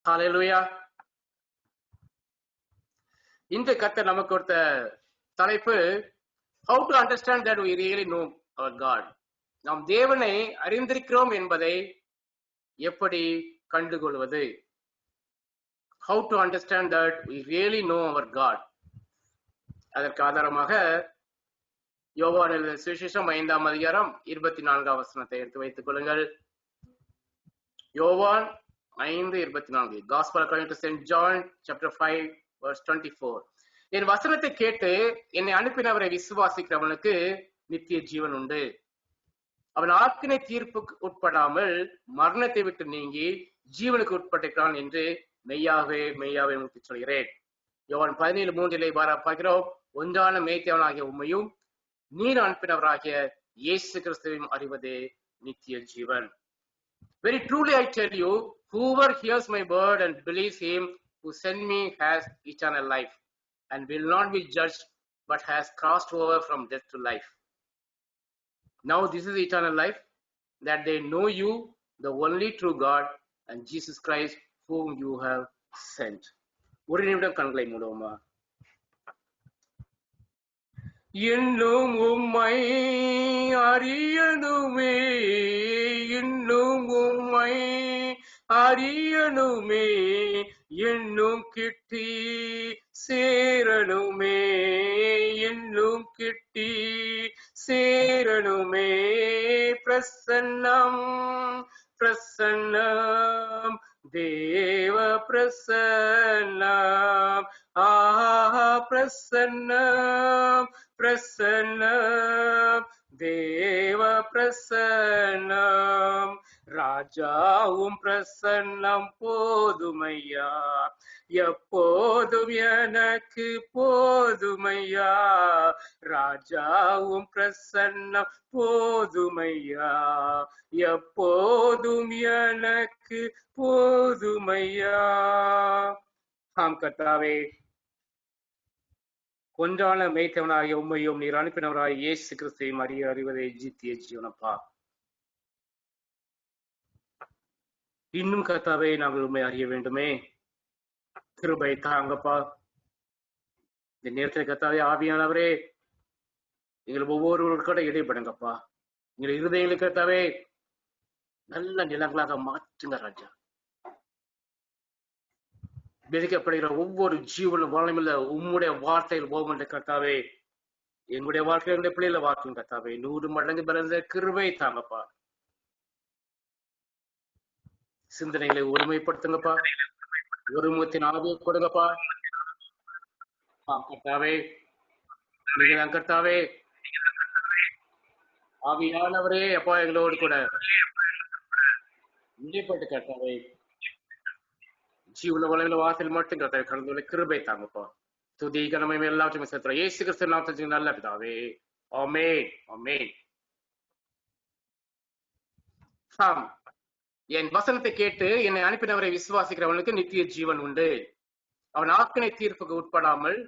ஹalleluya. இந்த கர்த்தர் நமக்கு கொடுத்த தலைப்பு how to understand that we really know our God. நாம் தேவனை அறிந்திருக்கிறோம் என்பதை எப்படி கண்டுகொள்வது? How to understand that we really know our God. அதற்கு ஆதாரமாக யோவான் எழுதின சுவிசேஷம் 5ஆம் அதிகாரம் 24ஆம் வசனத்தை எடுத்து வைத்துக் கொள்ளுங்கள். யோவான் 5:24. Gospel according to St. John chapter 5 verse 24. என் வசனத்தை கேட்டு என்னை அனுப்பினவரை விசுவாசிக்கிறவனுக்கு நித்திய ஜீவன் உண்டு. அவன் ஆக்கினை தீர்ப்புக்கு உட்படாமல் மரணத்தை விட்டு நீங்கி ஜீவனுக்கு உட்பட்டிருக்கிறான் என்று மெய்யாவே மெய்யாவே உங்களுக்கு சொல்கிறேன். யோவான் 17:3 பார்க்கிறோம். ஒன்றான மேய்த்தவனாகிய உம்மையும் நீர் அனுப்பினவராகிய இயேசு கிறிஸ்துவையும் அறிவதே நித்திய ஜீவன். Very truly I tell you, whoever hears my word and believes him who sent me has eternal life and will not be judged, but has crossed over from death to life. Now this is eternal life, that they know you, the only true God, and Jesus Christ whom you have sent. ஒரு நிமிடம் கண்களை மூடுவோமா? இன்னும் உம்மை அறியணுமே, இன்னும் உம்மை அறியணுமே, இன்னும் கிட்டி சேரணுமே, இன்னும் கிட்டி சேரணுமே. பிரசன்னம் பிரசன்னம் தேவ பிரசன்னம், ஆஹா பிரசன்னம் பிரசன்னம் தேவ பிரசன்னம். ராஜாவும் பிரசன்னம் போதுமையா, எப்போதும் எனக்கு போதுமையா. ராஜாவும் பிரசன்னம் போதுமையா, எப்போதும் எனக்கு போதுமையா. ஆம் கர்த்தாவே, ஒன்றான மேய்த்தவனாகிய உம்மையும் நீர் அனுப்பினவராகிய இயேசு கிறிஸ்துவையும் அறிவதே நித்திய ஜீவனப்பா. இன்னும் கர்த்தாவே, நாங்கள் உண்மை அறிய வேண்டுமே, கிருபை தாங்கப்பா. இந்த நேரத்தில் கர்த்தாவே, ஆவியானவரே, எங்கள் ஒவ்வொருவருக்கூட இடைப்படுங்கப்பா. எங்கள் இருதயங்களுக்கு கர்த்தாவே நல்ல நிலங்களாக மாற்றுங்க ராஜா. விதிக்கப்படுகிற ஒவ்வொரு ஜீவனும் வாழமில்ல உம்முடைய வார்த்தையில் ஓமன்ற கர்த்தாவே, எங்களுடைய வாழ்க்கை எங்களுடைய பிள்ளைகளை வாக்கும் கர்த்தாவே, 100 மடங்கு பிறந்த கிருபை தாங்கப்பா. சிந்தனைகளை ஒருமைப்படுத்துங்கப்பா, ஒருமுகத்தின் ஆவியை கொடுங்கப்பா. கர்த்தாவே, நீங்க தான் கர்த்தாவே, ஆவியானவரே அப்பா எங்களோடு கூட இடைப்பட்டு கர்த்தாவே, ஜீவன வளைவுல வாசல் மட்டும் கர்த்தாவே கலந்து கிருபை தாங்கப்பா. துதி கனமை எல்லாத்தையுமே சேர்த்துறோம் இயேசு கிறிஸ்து நாமத்தில் நல்ல பிதாவே, ஆமென் ஆமென். என் வசனத்தை கேட்டு என்னை அனுப்பினவரை விசுவாசிக்கிறவனுக்கு நித்திய ஜீவன் உண்டு. அவன் ஆக்கினை தீர்ப்புக்கு உட்படாமல்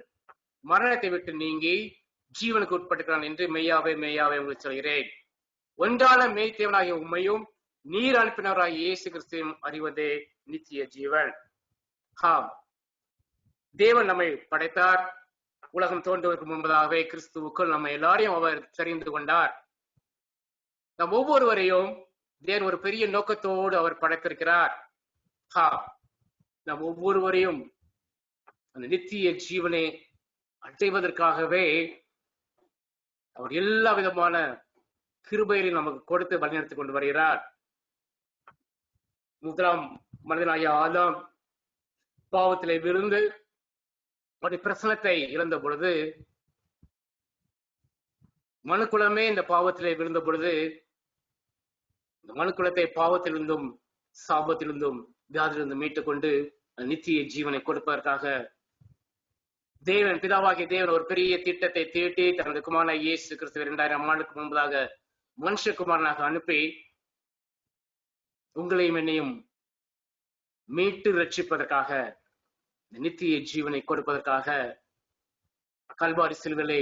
மரணத்தை விட்டு நீங்கி ஜீவனுக்கு உட்பட்டுக்கிறான் என்று மெய்யாவே மெய்யாவே உங்களுக்கு சொல்கிறேன். ஒன்றான மேய்த்தேவனாகிய உம்மையும் நீர் அனுப்பினவராகிய இயேசு கிறிஸ்துவையும் அறிவதே நித்திய ஜீவன். தேவன் நம்மை படைத்தார். உலகம் தோன்றுவதற்கு முன்பதாகவே கிறிஸ்துவுக்குள் நம்ம எல்லாரையும் அவர் தெரிந்து கொண்டார். நம் ஒவ்வொருவரையும் தேவன் ஒரு பெரிய நோக்கத்தோடு அவர் படைத்திருக்கிறார். நம் ஒவ்வொருவரையும் அந்த நித்திய ஜீவனை அடைவதற்காகவே அவர் எல்லா விதமான கிருபையிலும் நமக்கு கொடுத்து வழிநடத்தி கொண்டு வருகிறார். முதலாம் மனிதனாகிய ஆதாம் பாவத்திலே விழுந்து அவருடைய பிரசனத்தை இழந்த பொழுது, மனுக்குலமே இந்த பாவத்திலே விழுந்த பொழுது, இந்த மனுக்குலத்தை பாவத்திலிருந்தும் சாபத்திலிருந்தும் வியாதிலிருந்தும் மீட்டுக் கொண்டு நித்திய ஜீவனை கொடுப்பதற்காக தேவன் பிதாவாகிய தேவன் ஒரு பெரிய திட்டத்தை தீட்டி தனது குமாரனான இயேசு கிறிஸ்துவை 2000 ஆண்டுக்கு முன்பதாக மனுஷகுமாரனாக அனுப்பி உங்களையும் என்னையும் மீட்டு ரட்சிப்பதற்காக, நித்திய ஜீவனை கொடுப்பதற்காக கல்வாரி சிலுவையிலே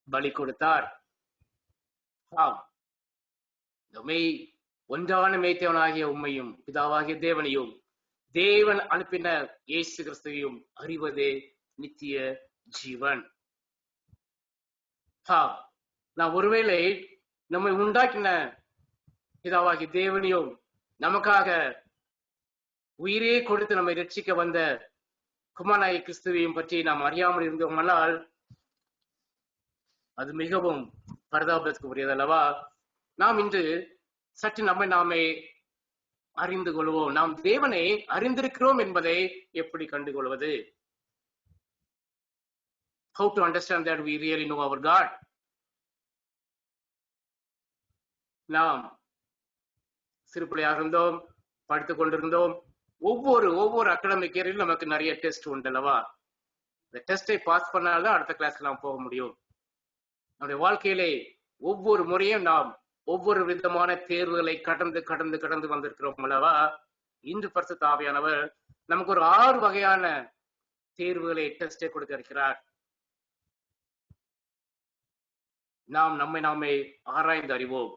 பலி கொடுத்தார். ஒன்றான மேய்த்தவனாகிய உம்மையும் பிதாவாகிய தேவனையும் தேவன் அனுப்பின இயேசு கிறிஸ்துவையும் அறிவதே நித்திய ஜீவன். நான் ஒருவேளை நம்மை உண்டாக்கின பிதாவாகி தேவனையும் நமக்காக உயிரே கொடுத்து நம்மை ரட்சிக்க வந்த குமாரனாகிய கிறிஸ்துவையும் பற்றி நாம் அறியாமல் இருந்தோமானால் அது மிகவும் பரிதாபத்துக்கு உரியது அல்லவா? நாம் இன்று சற்று நம்மை நாமே அறிந்து கொள்வோம். நாம் தேவனை அறிந்திருக்கிறோம் என்பதை எப்படி கண்டுகொள்வது? How to understand that we really know our God? நாம் சிறுபிள்ளையாக இருந்தோம், படித்துக் கொண்டிருந்தோம். ஒவ்வொரு அகாடமிக் இயரிலும் நமக்கு நிறைய டெஸ்ட் உண்டு அல்லவா? இந்த டெஸ்டை பாஸ் பண்ணால்தான் அடுத்த கிளாஸ்க்கு நாம் போக முடியும். நம்முடைய வாழ்க்கையிலே ஒவ்வொரு முறையும் நாம் ஒவ்வொரு விதமான தேர்வுகளை கடந்து கடந்து கடந்து வந்திருக்கிறோம் அல்லவா? இன்று பரிசுத்த ஆவியானவர் நமக்கு ஒரு 6 வகையான தேர்வுகளை டெஸ்டை கொடுக்க இருக்கிறார். நாம் நம்மை நாமே ஆராய்ந்து அறிவோம்.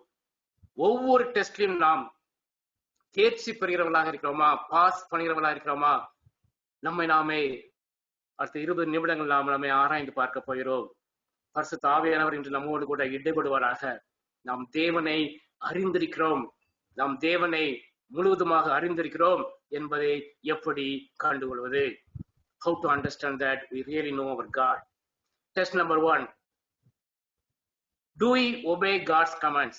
ஒவ்வொரு டெஸ்ட்லையும் நாம் தேர்ச்சி பெறுகிறவர்களாக இருக்கிறோமா, பாஸ் பண்ணுகிறவர்களாக இருக்கிறோமா, நம்மை நாமே அடுத்த 20 நிமிடங்கள் நாம் நம்மை ஆராய்ந்து பார்க்க போகிறோம். பரிசுத்த ஆவியானவர் இன்று நம்மோடு கூட இடைபடுவாராக. நாம் தேவனை அறிந்திருக்கிறோம், நாம் தேவனை முழுவதுமாக அறிந்திருக்கிறோம் என்பதை எப்படி கண்டுகொள்வது? How to understand that we really know our God? Test number 1. Do we obey God's commands?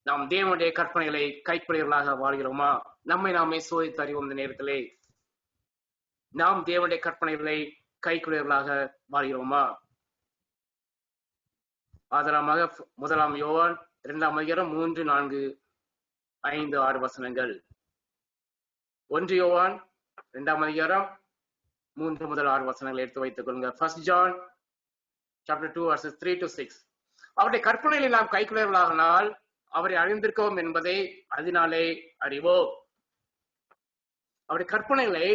நாம் தேவனுடைய கற்பனைகளை கைக்கொள்ளையர்களாக வாழ்கிறோமா? நம்மை நாமே சோதித்து அறிவோம். இந்த நேரத்திலே நாம் தேவனுடைய கற்பனைகளை கைக்கொள்ளையர்களாக வாழ்கிறோமா? ஆதாரமாக 1 யோவான் 2 அதிகாரம் 3, 4, 5, 6 வசனங்கள். 1 யோவான் 2 அதிகாரம் 3 முதல் 6 வசனங்களை எடுத்து வைத்துக் கொள்ளுங்க. 1 John chapter 2 verses 3 to 6. அவருடைய கற்பனைகளை நாம் கைக்கொள்ளையர்களானால் அவரை அறிந்திருக்கோம் என்பதை அதனாலே அறிவோம். அவருடைய கற்பனைகளை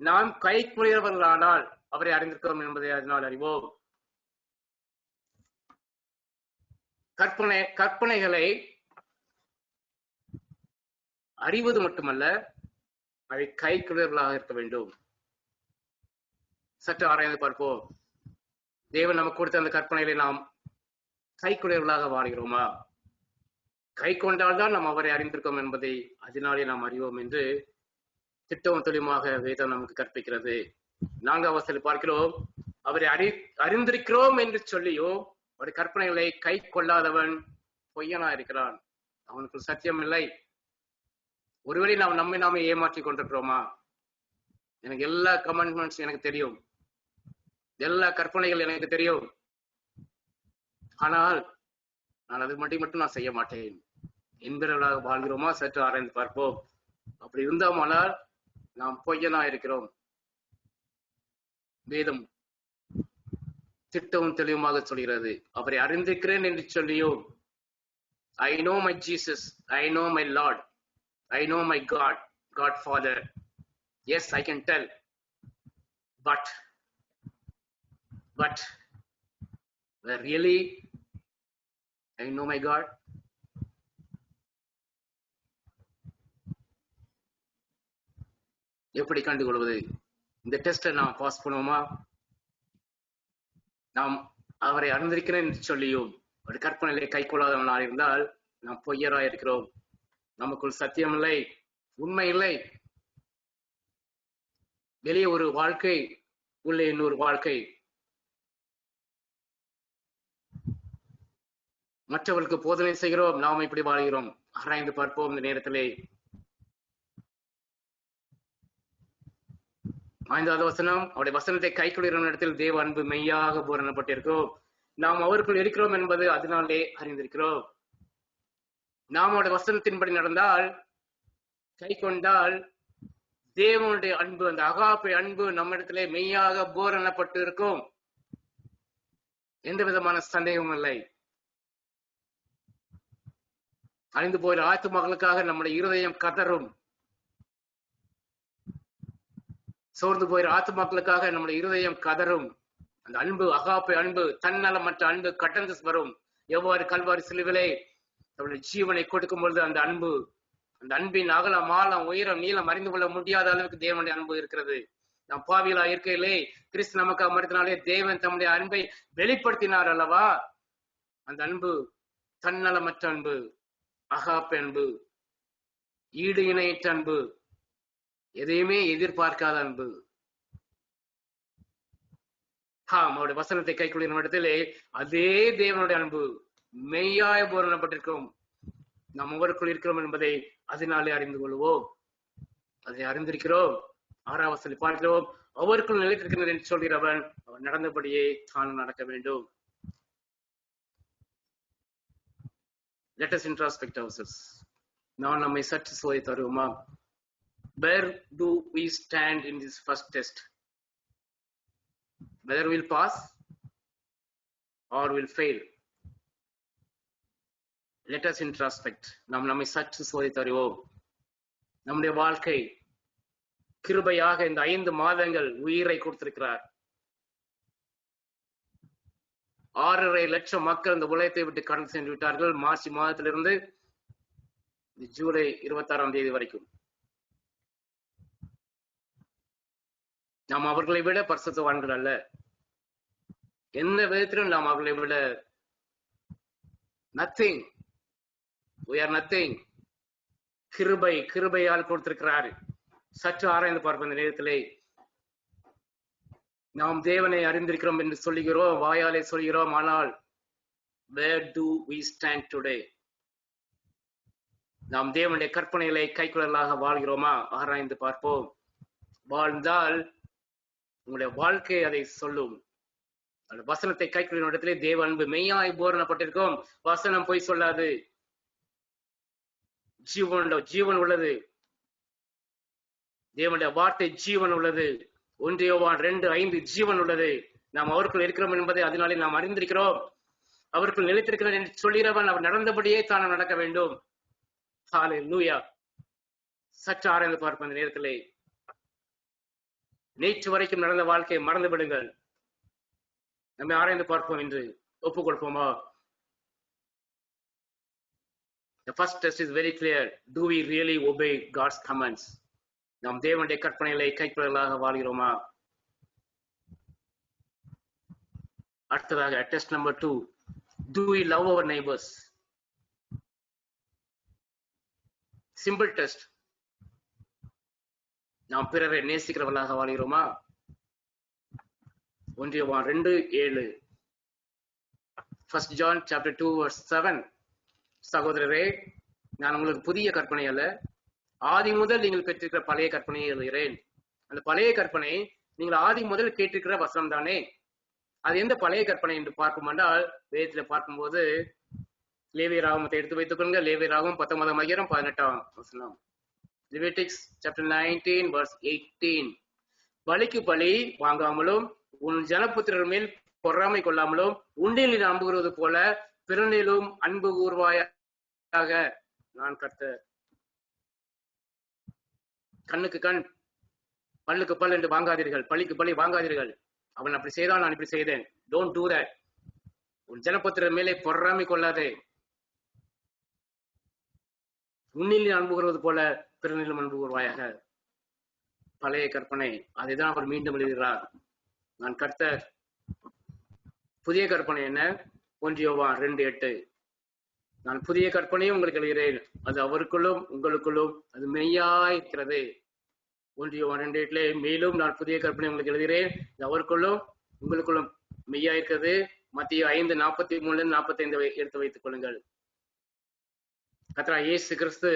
நாம் கைக்கொள்ளையவர்களானால் அவரை அறிந்திருக்கோம் என்பதை அதனால் அறிவோம். கற்பனைகளை அறிவது மட்டுமல்ல, அவை கைக்கொள்ளையர்களாக இருக்க வேண்டும். சற்று ஆராய்ந்து பார்ப்போம். தேவன் நமக்கு கொடுத்த அந்த கற்பனைகளை நாம் கைக்கொள்ளையர்களாக வாழ்கிறோமா? கை கொண்டால்தான் நாம் அவரை அறிந்திருக்கோம் என்பதை அதனாலே நாம் அறிவோம் என்று திட்டமும் தெளிவாக வேதம் நமக்கு கற்பிக்கிறது. 4ஆம் வசனத்தில் பார்க்கிறோம், அவரை அறிந்திருக்கிறோம் என்று சொல்லியோ அவருடைய கற்பனைகளை கை கொள்ளாதவன் பொய்யனா இருக்கிறான், அவனுக்கு சத்தியம் இல்லை. ஒருவேளை நாம் நம்மை நாமே ஏமாற்றி கொண்டிருக்கிறோமா? எனக்கு எல்லா கமெண்ட்மெண்ட்ஸ் எனக்கு தெரியும், எல்லா கற்பனைகள் எனக்கு தெரியும், ஆனால் நான் அது மட்டும் நான் செய்ய மாட்டேன் என்கிறவர்களாக வாழ்கிறோமா? சற்று ஆராய்ந்து பார்ப்போம். அப்படி இருந்தோமானால் நாம் பொய்யனா இருக்கிறோம். வேதம் திட்டமும் தெளிவுமாக சொல்கிறது, அவரை அறிந்திருக்கிறேன் என்று சொல்லியோ, I know my Jesus, I know my Lord, I know my God, God Father. Yes, I can tell, but really I know my God. எப்படி கண்டுகொள்வது? இந்த டெஸ்டை நாம் பாஸ் பண்ணுவோமா? நாம் அவரை அறிந்திருக்கிறேன் என்று சொல்லியும் ஒரு கற்பனையை கை கொள்ளாதவனாக இருந்தால் நாம் பொய்யராய் இருக்கிறோம். நமக்குள் சத்தியம் இல்லை, உண்மை இல்லை. வெளியே ஒரு வாழ்க்கை, உள்ளே இன்னொரு வாழ்க்கை. மற்றவர்களுக்கு போதனை செய்கிறோம், நாம் இப்படி வாழ்கிறோம். ஆராய்ந்து பார்ப்போம். இந்த நேரத்திலே 5வது வசனம், அவருடைய வசனத்தை கைக்கொள்கிற இடத்தில் தேவ அன்பு மெய்யாக பூரணப்பட்டிருக்கிறோம், நாம் அவருக்குள் இருக்கிறோம் என்பது அதனாலே அறிந்திருக்கிறோம். நாம் அவருடைய வசனத்தின்படி நடந்தால், கை கொண்டால், தேவனுடைய அன்பு, அந்த அகாப்பை அன்பு நம்மிடத்திலே மெய்யாக பூரணப்பட்டு இருக்கும். எந்த விதமான சந்தேகமும் இல்லை. அழிந்து போகிற ஆத்துமக்களுக்காக நம்முடைய இருதயம் கதறும். சோர்ந்து போகிற ஆத்துமக்களுக்காக நம்முடைய இருதயம் கதறும். அந்த அன்பு, அகாப்பை அன்பு, தன்னலமற்ற அன்பு கடந்து வரும். எவ்வாறு கல்வாரி சிலுவிலே அவருடைய ஜீவனை கொடுக்கும் பொழுது அந்த அன்பு அந்த அன்பின் அகலம் ஆழம் உயரம் நீளம் அறிந்து கொள்ள முடியாத அளவுக்கு தேவனுடைய அன்பு இருக்கிறது. நாம் பாவிகளா இருக்கையிலே கிறிஸ்து நமக்காக மறுத்தினாலே தேவன் தம்முடைய அன்பை வெளிப்படுத்தினார் அல்லவா? அந்த அன்பு தன்னலமற்ற அன்பு, அகாப்ப அன்பு, ஈடு இணையற்ற அன்பு, எதையுமே எதிர்பார்க்காத அன்பு. அவருடைய வசனத்தை கைக்கொள்ளும் இடத்திலே அதே தேவனுடைய அன்பு மெய்யாய பூரணப்பட்டிருக்கும். நாம் ஒவ்வொருக்குள் இருக்கிறோம் என்பதை அதனாலே அறிந்து கொள்வோம். அதை அறிந்திருக்கிறோம். 6ஆம் வசனத்தில் பார்க்கிறோம், அவருக்குள் நிலைத்திருக்கிறது என்று சொல்கிறவன் அவர் நடந்தபடியே தானும் நடக்க வேண்டும். Let us introspect ourselves. நான் நம்மை சற்று சோதி தருவோமா? Where do we stand in this first test? Whether we'll pass or will fail. Let us introspect. நாம் நம்மை சற்று சோதி தருவோம். நம்முடைய வாழ்க்கை கிருபையாக இந்த 5 மாதங்கள் உயிரை கொடுத்திருக்கிறார். 6.5 லட்சம் மக்கள் இந்த உலகத்தை விட்டு கடந்து சென்று விட்டார்கள். மார்ச் மாதத்திலிருந்து ஜூலை 26ஆம் தேதி வரைக்கும். நாம் அவர்களை விட பரிசுத்தவான்கள் அல்ல. எந்த விதத்திலும் நாம் அவர்களை விட நத்திங். We are nothing. கிருபையால் கொடுத்திருக்கிறார். சற்று ஆராய்ந்து பார்ப்போம். இந்த நேரத்திலே நாம் தேவனை அறிந்திருக்கிறோம் என்று சொல்லுகிறோம், வாயாலே சொல்கிறோம். ஆனால் where do we stand today? நாம் தேவனுடைய கற்பனைகளை கைக்குள்ளலாக வாழ்கிறோமா? ஆராய்ந்து பார்ப்போம். வாழ்ந்தால் உங்களுடைய வாழ்க்கை அதை சொல்லும். அந்த வசனத்தை கைக்குள்ள இடத்திலே தேவ அன்பு மெய்யாய் பூரணப்பட்டிருக்கும். வசனம் போய் சொல்லாது. ஜீவன் உள்ளது. தேவனுடைய வார்த்தை ஜீவன் உள்ளது. 1 யோவான் 2:5 ஜீவன் உள்ளது. நாம் அவருக்குள் இருக்கிறோம் என்பதை அதனாலே நாம் அறிந்திருக்கிறோம். அவருக்குள் நிலைத்திருக்கிறார் என்று சொல்கிறவன் அவர் நடந்தபடியே தான் நடக்க வேண்டும். ஹல்லேலூயா. சற்று ஆராய்ந்து பார்ப்போம். இந்த நேரத்திலே நேற்று வரைக்கும் நடந்த வாழ்க்கையை மறந்து விடுங்கள். நம்மை ஆராய்ந்து பார்ப்போம் என்று ஒப்புக் கொடுப்போமா? The first test is very clear. Do we really obey God's commands? நாம் தேவனுடைய கற்பனைகளை கைக்குள்ளலாக வாழ்கிறோமா? அடுத்ததாக test number 2. Do we love our neighbors? Simple test. நாம் பிறரை நேசிக்கிறவர்களாக வாழ்கிறோமா? 1 யோவான் 2:7. 1 John chapter 2 verse 7. சகோதரரே, நான் உங்களுக்கு புதிய கற்பனை அல்ல, ஆதி முதல் நீங்கள் பெற்றிருக்கிற பழைய கற்பனையை எழுதுகிறேன். அந்த பழைய கற்பனை நீங்கள் ஆதி முதல் கேட்டிருக்கிற வசனம் தானே. அது எந்த பழைய கற்பனை என்று பார்க்கும் என்றால், வேதத்துல பார்க்கும்போது லேவியராகமத்தை எடுத்து வைத்துக் கொள்ளுங்க. லேவியராகமம் 19ஆம் அதிகாரம் 18ஆம் வசனம். Leviticus chapter 19 verse 18. பலிக்கு பலி வாங்காமலும் உன் ஜனபுத்திரர் மேல் பொறாமை கொள்ளாமலும் உண்டியலில் நம்புகிறது போல பிறனிலும் அன்பு கூர்வாயாக நான் கர்த்தர். கண்ணுக்கு கண் பல்லுக்கு பல் என்று வாங்காதீர்கள். பலிக்கு பலி வாங்காதீர்கள். அவன் அப்படி செய்தான், நான் இப்படி செய்தேன். Don't do that. உன் ஜனபுத்திரர் மேலே பொறாமை கொள்ளாதே. உன்னில் அன்பு கூறுவது போல பிறனிலும் அன்பு கூர்வாயாக. பழைய கற்பனை. அதைதான் அவர் மீண்டும் எழுதுகிறார். நான் கர்த்தர். புதிய கற்பனை என்ன? 1 யோவான் 2:8. நான் புதிய கற்பனையும் உங்களுக்கு எழுதுகிறேன், அது அவருக்குள்ளும் உங்களுக்குள்ளும் அது மெய்யாயிருக்கிறது. 1 யோவான் 2:8 மேலும் நான் புதிய கற்பனை உங்களுக்கு எழுதுகிறேன், அது அவருக்குள்ளும் உங்களுக்குள்ளும் மெய்யாயிருக்கிறது. மத்தேயு 5:43-45 எடுத்து வைத்துக் கொள்ளுங்கள். கர்த்தராகிய இயேசு கிறிஸ்து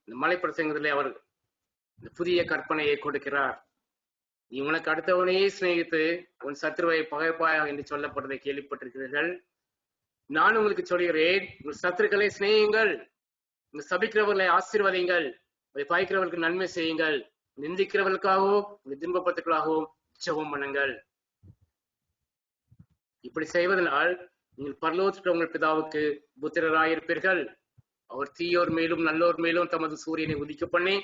இந்த மலைப்பிரசங்கத்திலே அவர் இந்த புதிய கற்பனையை கொடுக்கிறார். நீ உனக்கு அடுத்தவனையே சிநேகித்து உன் சத்துருவை பகைப்பாயா என்று சொல்லப்பட்டதை கேள்விப்பட்டிருக்கிறீர்கள். நான் உங்களுக்கு சொல்கிறேன், உங்கள் சத்துருக்களை சிநேகியுங்கள், உங்கள் சபிக்கிறவர்களை ஆசீர்வதியுங்கள், அதை பகைக்கிறவர்களுக்கு நன்மை செய்யுங்கள், நிந்திக்கிறவர்களுக்காகவும் உங்களை துன்பப்படுத்துவதற்காகவும் ஜெபம் பண்ணுங்கள். இப்படி செய்வதனால் நீங்கள் பரலோகத்தில் உங்கள் பிதாவுக்கு புத்திரராயிருப்பீர்கள். அவர் தீயோர் மேலும் நல்லோர் மேலும் தமது சூரியனை உதிக்க பண்ணி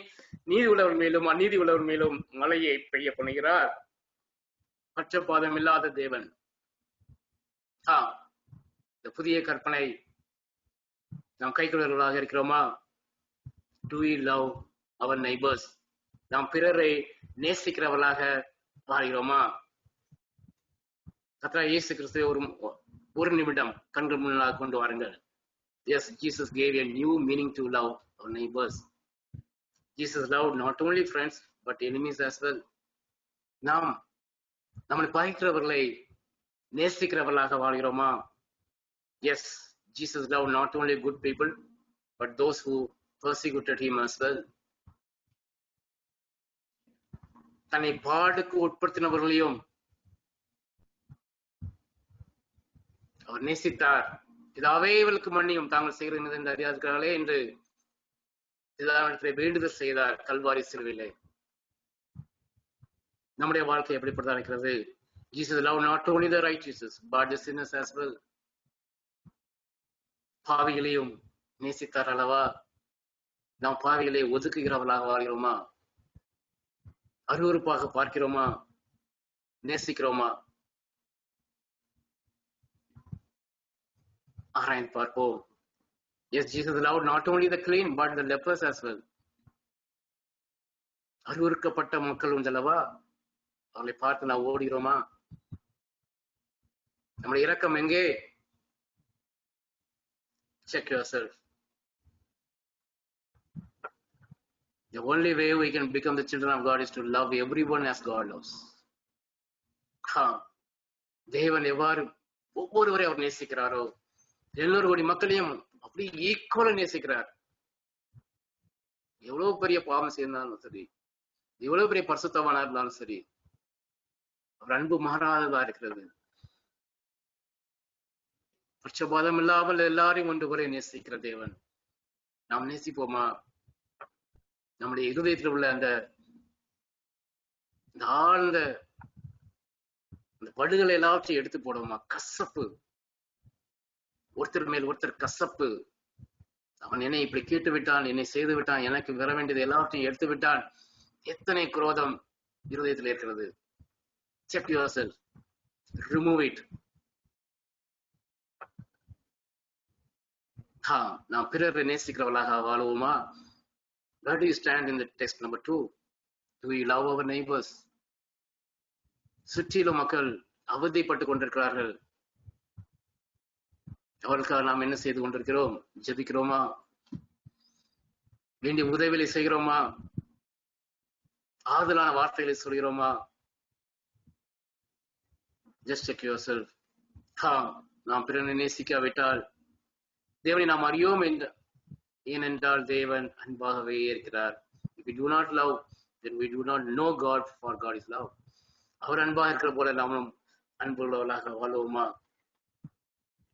நீதி உள்ளவர் மேலும் அநீதி உள்ளவர் மேலும் மழையை பெய்ய பண்ணுகிறார். பட்சபாதம் இல்லாத தேவன். இந்த புதிய கற்பனை நாம் கைக்கொள்வர்களாக இருக்கிறோமா? Do we love our neighbors? நாம் பிறரை நேசிக்கிறவர்களாக வாழ்கிறோமா? கர்த்தராகிய இயேசு கிறிஸ்துவை ஒரு நிமிடம் கண்கள் முன்னாக கொண்டு வாருங்கள். Yes, Jesus gave a new meaning to love our neighbors. Jesus loved not only friends but enemies as well. நாம் நம்மை பகைக்கிறவர்களை நேசிக்கிறவர்களாக வாழ்கிறோமா? Yes, Jesus loved not only good people but those who persecuted him as well. தன்னை பாடுக்கு உட்படுத்தினவர்களையும் அவர் நேசித்தார். இதாவே இவளுக்கு மன்னியும் தாங்கள் செய்கிறது என்று அறியாதிருக்கிறார்களே என்று வேண்டுதல் செய்தார் கல்வாரி சிலுவையிலே. நம்முடைய வாழ்க்கை எப்படிப்பட்டதா இருக்கிறது? Jesus loved not only the righteous but the sinners as well. பாவிகளையும் நேசித்தார் அல்லவா? நாம் பாவிகளை ஒதுக்குகிறவர்களாக வாழ்கிறோமா? அருவருப்பாக பார்க்கிறோமா? நேசிக்கிறோமா? ஆராய்ந்து பார்ப்போம். Yes, Jesus loved not only the clean but the lepers as well. அருவருக்கப்பட்ட மக்கள் உண்டல்லவா? அவர்களை பார்த்து நாம் ஓடுகிறோமா? நம்முடைய இரக்கம் எங்கே? Check yourself. The only way we can become the children of God is to love everyone as God loves. தேவன் எவ்வாறு ஒவ்வொருவரை அவர் நேசிக்கிறாரோ 700 கோடி மக்களையும் அப்படி ஈக்குவலா நேசிக்கிறார். எவ்வளவு பெரிய பாவம் செய்தாலும் சரி, எவ்வளவு பெரிய பரிசுத்தவானா இருந்தாலும் சரி, அவர் அன்பு மாறாததா இருக்கிறது. பட்சபாதம் இல்லாமல் எல்லாரையும் ஒன்று போல நேசிக்கிற தேவன். நாம் நேசிப்போமா? நம்முடைய இருதயத்தில் உள்ள அந்த ஆழ்ந்த படுகளை எல்லாவற்றையும் எடுத்து போடுவோமா? கசப்பு, ஒருத்தர் மேல் ஒருத்தர் கசப்பு. அவன் என்னை இப்படி கேட்டு விட்டான், என்னை செய்து விட்டான், எனக்கு வர வேண்டியது எல்லாவற்றையும் எடுத்து விட்டான். எத்தனை குரோதம் இருதயத்தில் இருக்கிறது. Check yourself. Remove it. நாம் பிறரை நேசிக்கிறவர்களாக வாழுவோமா? Where do you stand in the text number 2? Do we love our neighbors? சுற்றிலும் மக்கள் அவதிப்பட்டுக் கொண்டிருக்கிறார்கள். அவர்களுக்காக நாம் என்ன செய்து கொண்டிருக்கிறோம்? ஜெபிக்கிறோமா? வேண்டிய உதவிகளை செய்கிறோமா? ஆறுதலான வார்த்தைகளை சொல்கிறோமா? Just check yourself. நாம் பிறனை நேசிக்காவிட்டால் தேவனை நாம் அறியோம் ஏனென்றால் தேவன் அன்பாகவே இருக்கிறார். If we do not love, then we do not know God, for God is love. அவர் அன்பாக இருக்கிற போல நாமும் அன்புள்ளவர்களாக வாழ்வோமா?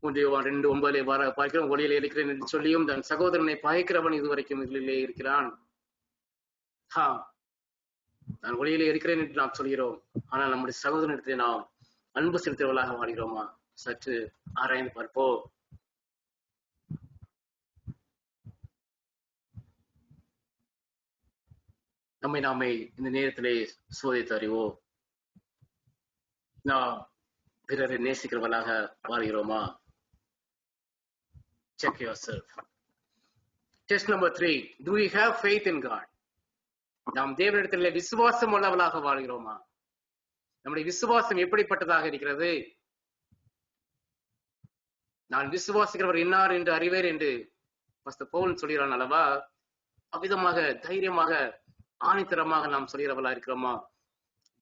2:9 பார்க்கிறோம். ஒளியிலே இருக்கிறேன் என்று சொல்லியும் தன் சகோதரனை பகைக்கிறவன் இதுவரைக்கும் இருளிலே இருக்கிறான். நான் ஒளியிலே இருக்கிறேன் என்று நாம் சொல்கிறோம், ஆனால் நம்முடைய சகோதரனிடத்தில் நாம் அன்பு செலுத்துவர்களாக வாழ்கிறோமா? சற்று ஆராய்ந்து பார்ப்போம். நம்மை நாமே இந்த நேரத்திலே சோதித்து அறிவோம். நாம் பிறரை நேசிக்கிறவர்களாக வாழ்கிறோமா? Check yourself. Test number 3. Do we have faith in God? நாம் தேவனிடத்திலே விசுவாசம் உள்ளவர்களாக வாழ்கிறோமா? நம்முடைய விசுவாசம் எப்படிப்பட்டதாக இருக்கிறது? நான் விசுவாசிக்கிறவர் இன்னார் என்று அறிவேன் என்று பவுல் சொல்கிறான் அல்லவா? அவ்விதமாக தைரியமாக ஆணித்தரமாக நாம் சொல்கிறவர்களா இருக்கிறோமா?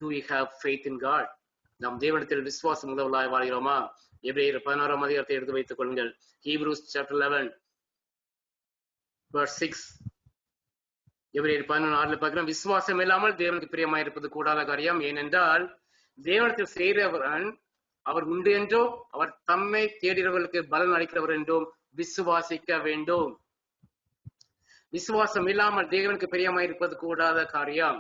Do we have faith in God? நாம் தேவனிடத்தில் விசுவாசம் உள்ளவர்களாய் வாழ்கிறோமா? எபிரேயர் 11ஆம் அதிகாரத்தை எடுத்து வைத்துக் கொள்ளுங்கள். Hebrews chapter 11 verse 6. எபிரேயர் 11:6 பார்க்கிறோம். விசுவாசம் இல்லாமல் தேவனுக்கு பிரியமாயிருப்பது கூடாத காரியம். ஏனென்றால் தேவனிடத்தில் செய்கிறவன் அவர் உண்டு என்றோ அவர் தம்மை தேடுகிறவர்களுக்கு பலன் அளிக்கிறவர் என்றும் விசுவாசிக்க வேண்டும். விசுவாசம் இல்லாமல் தேவனுக்கு பிரியமாயிருப்பது கூடாத காரியம்.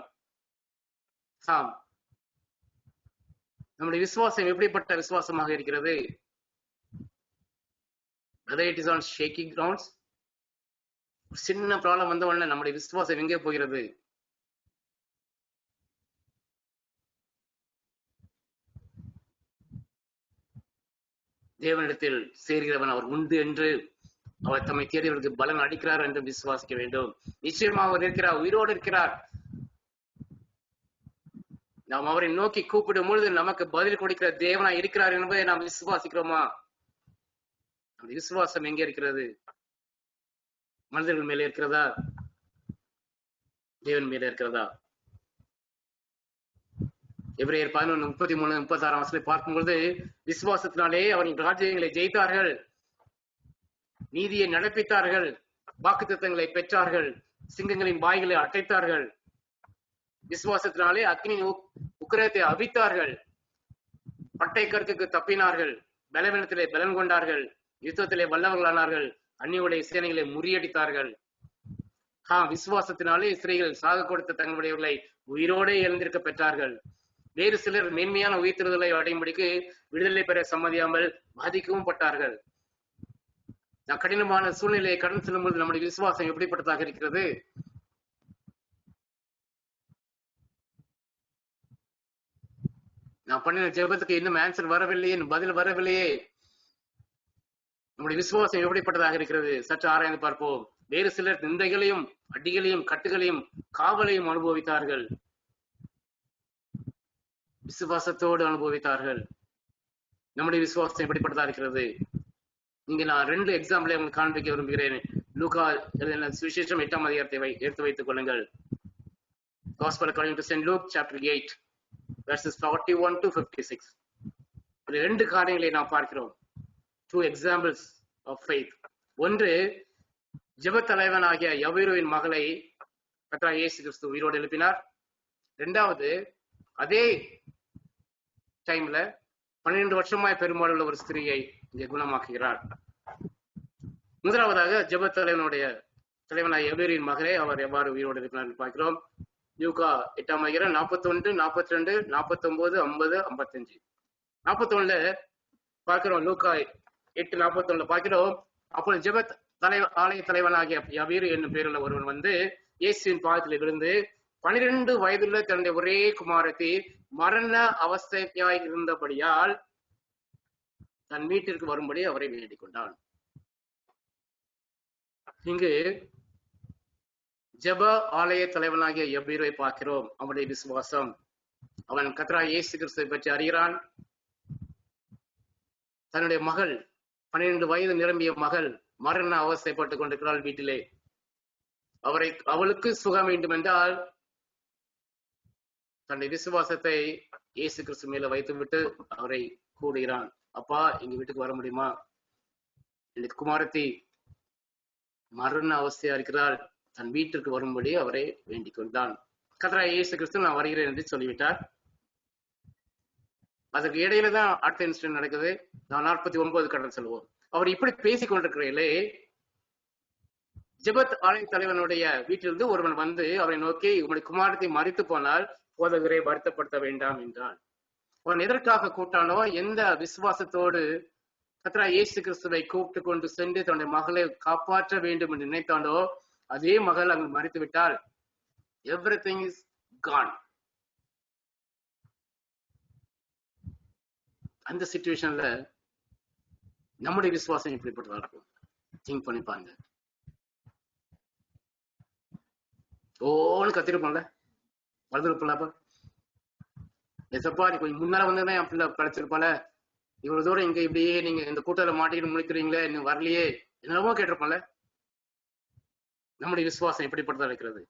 நம்முடைய விசுவாசம் எப்படிப்பட்ட விசுவாசமாக இருக்கிறது? whether it is on shaky grounds, சின்ன ப்ராப்ளம் வந்த உடனே நம்முடைய விசுவாசம் எங்கே போகிறது? தேவனிடத்தில் சேர்கிறவன் அவர் உண்டு என்று அவர் தம்மை தேடியவர்களுக்கு பலன் அளிக்கிறார் என்று விசுவாசிக்க வேண்டும். நிச்சயமா அவர் இருக்கிறார், உயிரோடு இருக்கிறார். நாம் அவரை நோக்கி கூப்பிடும் பொழுது நமக்கு பதில் கொடுக்கிற தேவனாய் இருக்கிறார் என்பதை நாம் விசுவாசிக்கிறோமா? அந்த விசுவாசம் எங்கே இருக்கிறது? மனிதர்கள் மேலே இருக்கிறதா, தேவன் மேலே இருக்கிறதா? எபிரேயர் 11:33-36 பார்க்கும்பொழுது, விசுவாசத்தினாலே அவரின் ராஜ்யங்களை ஜெயித்தார்கள், நீதியை நடப்பித்தார்கள், வாக்குத்தத்தங்களை பெற்றார்கள், சிங்கங்களின் வாய்களை அடைத்தார்கள், விசுவாசத்தினாலே அக்னியின் உக்கிரத்தை அவித்தார்கள், பட்டை கற்குக்கு தப்பினார்கள், பலவீனத்திலே பலன் கொண்டார்கள், யுத்தத்திலே வல்லவர்களானார்கள், அந்நியுடைய சேனைகளை முறியடித்தார்கள். விசுவாசத்தினாலே ஸ்திரீகள் சாக கொடுத்த தங்களுடையவர்களை உயிரோடு எழுந்திருக்க பெற்றார்கள். வேறு சிலர் மேன்மையான உயிர்த்தெழுதலை அடையும்படிக்கு விடுதலை பெற சம்மதியாமல் பாதிக்கவும் பட்டார்கள். நாம் கடினமான சூழ்நிலையை கடந்து செல்லும்போது நம்முடைய விசுவாசம் எப்படிப்பட்டதாக இருக்கிறது? நான் பண்ணின ஜெபத்துக்கு இன்னும் ஆன்சர் வரவில்லையே, பதில் வரவில்லையே. நம்முடைய விசுவாசம் எப்படிப்பட்டதாக இருக்கிறது? சற்று ஆராய்ந்து பார்ப்போம். வேறு சிலர் நிந்தைகளையும் அடிகளையும் கட்டுகளையும் காவலையும் அனுபவித்தார்கள், விசுவாசத்தோடு அனுபவித்தார்கள். நம்முடைய விசுவாசம் எப்படிப்பட்டதா இருக்கிறது? இங்க நான் 2 எக்ஸாம்பிளை உங்களுக்கு காண்பிக்க விரும்புகிறேன். லூக்கா சுவிசேஷம் 8ஆம் அதிகாரத்தை எடுத்து வைத்துக் கொள்ளுங்கள். Gospel according to St. Luke chapter 8 verses 41 to 56. 2 காரியங்களை நாம் பார்க்கிறோம். 2 examples of faith. ஒன்று, ஜெப தலைவன் ஆகிய யவீருவின் மகளை கர்த்தராகிய இயேசு கிறிஸ்து உயிரோடு எழுப்பினார். 2வது, அதே டைம்ல 12 வருஷமாய் பெரும்பாலுள்ள ஒரு ஸ்திரியை இங்கே குணமாக்குகிறார். முதலாவதாக ஜெப தலைவனாய் யவீருவின் மகளே அவர் எவ்வாறு உயிரோடு எழுப்பினார் பார்க்கிறோம். லூக்கா 8ஆம் அதிகாரம் 41, 42, 49, 50, 55. 41 பார்க்கிறோம். லூக்கா 8:41 பார்க்கிறோம். அப்பொழுது ஜெப ஆலய தலைவனாகிய யவீரு என்னும் பேருள்ள ஒருவன் வந்து இயேசுவின் பாதத்தில் விழுந்து 12 வயதுள்ள தன்னுடைய ஒரே குமாரத்தி மரண அவஸ்தையாய் இருந்தபடியால் தன் வீட்டிற்கு வரும்படி அவரை வேண்டிக் கொண்டான். இங்கு ஜெப ஆலய தலைவனாகிய யவீரை பார்க்கிறோம். அவனுடைய விசுவாசம், அவன் கர்த்தராகிய இயேசு கிறிஸ்துவை பற்றி அறிகிறான். தன்னுடைய மகள் 12 வயது நிரம்பிய மகள் மரண அவஸ்தைப்பட்டுக் கொண்டிருக்கிறாள் வீட்டிலே. அவளுக்கு சுகம் வேண்டும் என்றால் தன்னுடைய விசுவாசத்தை இயேசு கிறிஸ்து மேல வைத்துவிட்டு அவரை கூடுகிறான். அப்பா, எங்க வீட்டுக்கு வர முடியுமா? என்னுடைய குமாரத்தி மரண அவஸ்தையா இருக்கிறாள், தன் வீட்டிற்கு வரும்படி அவரை வேண்டிக் கொண்டான். கர்த்தராகிய இயேசு கிறிஸ்து நான் வருகிறேன் என்று சொல்லிவிட்டார். அதுக்கு இடையில தான் அடுத்த இன்சிடென்ட் நடக்குது. நான் 49 கடந்து செல்வோம். அவர் இப்படி பேசிக் கொண்டிருக்கிறீர்களே, ஜெபத் ஆலய தலைவனுடைய வீட்டிலிருந்து ஒருவன் வந்து அவரை நோக்கி, உங்களுடைய குமாரத்தை மரித்து போனால் போதகரை வருத்தப்படுத்த வேண்டாம் என்றான். அவன் எதற்காக கூட்டானோ, எந்த விசுவாசத்தோடு கர்த்தராகிய இயேசு கிறிஸ்துவை கூப்பிட்டு கொண்டு சென்று தன்னுடைய மகளை காப்பாற்ற வேண்டும் என்று நினைத்தானோ, அதே மகள் அங்கு மரித்து விட்டால் everything is gone. அந்த சிச்சுவேஷன்ல நம்முடைய விசுவாசம் எப்படிப்பட்டதா இருக்கும்? திங்க் பண்ணி பாருங்க. ஓன்னு கத்திருப்போம்ல, வளர்ந்துருப்போம்ல. எசப்பா, நீ கொஞ்சம் முன்னால வந்தா என் பிள்ளை கிடைச்சிருப்பால, இவ்வளவு தூரம் இங்க இப்படியே நீங்க இந்த கூட்டத்துல மாட்டிக்கிட்டு முடிக்கிறீங்களே, இன்னும் வரலையே, என்னவோ கேட்டிருப்போம்ல. நம்முடைய விசுவாசம் எப்படிப்பட்டதா இருக்கிறது?